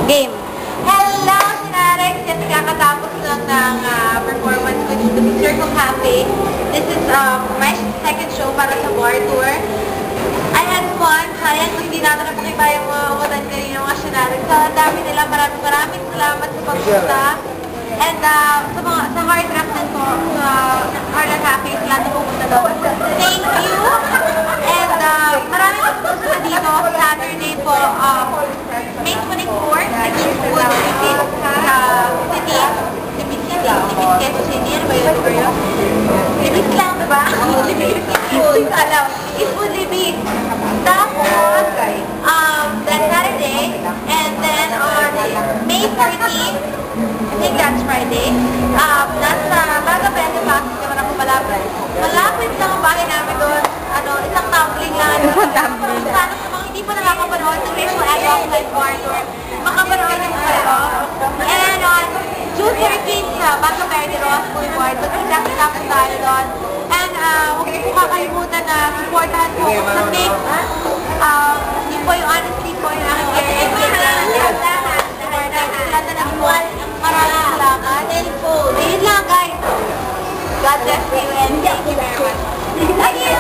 Game. Hello, Sinarex! Kasi kakatapos lang ng performance ko dito sa Circle Cafe. This is my second show para sa bar tour. I had fun. Sayang kung hindi natin napakita yung mga umutan kanina mga Sinarex. So, ang dami nila. Maraming salamat sa pagpunta. And sa Hard Rock din po, sa Hard Rock Cafe, sila na pupunta doon. Thank you! And maraming pupunta dito. Saturday po, May 24, nag-Eastwood City, Libis Quezon City, ano ba yun? Libis lang, diba? Eastwood Libis. Tapos, that Saturday, and then on May 14, I think that's Friday, nasa Baga Bende Pasig naman ako malapit. Malapit lang ang bahay namin doon, isang tumbling lang. Sana sa mga hindi pa nakakapanood ng Rachel Addo Offline Bar Tour, makapanood yung kayo. And on June 13 sa Baga Bende Ross Boulevard, magkita-kita po tayo doon. And huwag niyo po kakalimutan na supportahan po ako sa Mix. Yun po yung honestly po yung aking maraming salamat. Ayun lang guys. God bless you and thank you very much. Thank you.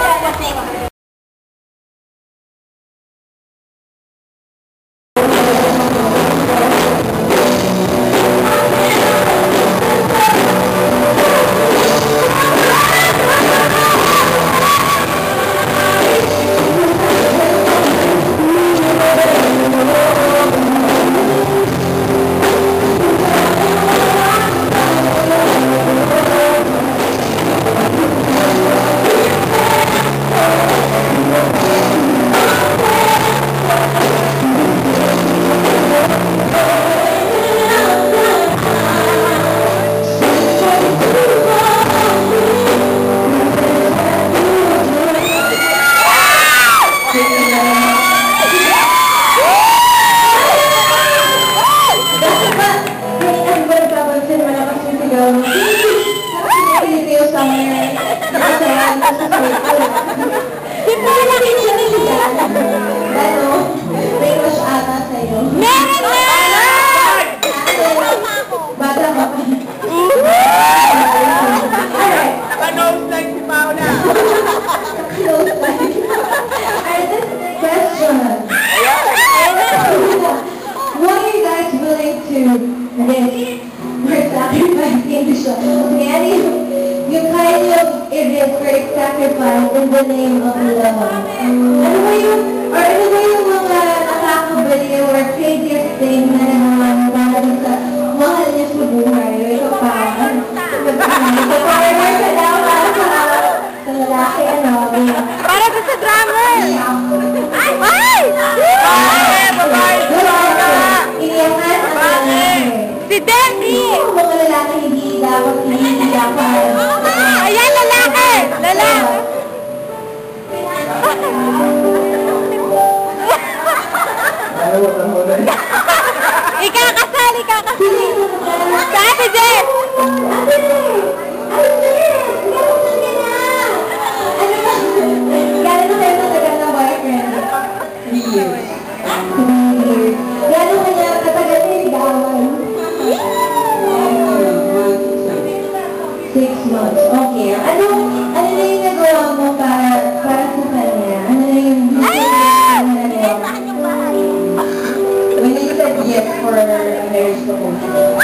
You kind of irreverent sacrifice in the name of love. Ano ba yung mga nakakabaliw or craziest thing na naman dahil sa mahal niya sa buhay? Ito pa. Forever ka daw sa lalaki, para sa drummer! Ay! Babae! Iniyakan ang lalaki. Si Debbie! Mga lalaki hindi dapat ayan, lalaki! Lalaki! Ikakasal! Sa Ate Jess! Gano'n na kayo matagal na boyfriend? 3 years. Gano'n kanya katagal na ligawan? 6 months. Okay. Ano na yung nagawa mo para sa kanya? Ano na yung nagawa mo? When you said yes for marriage proposal.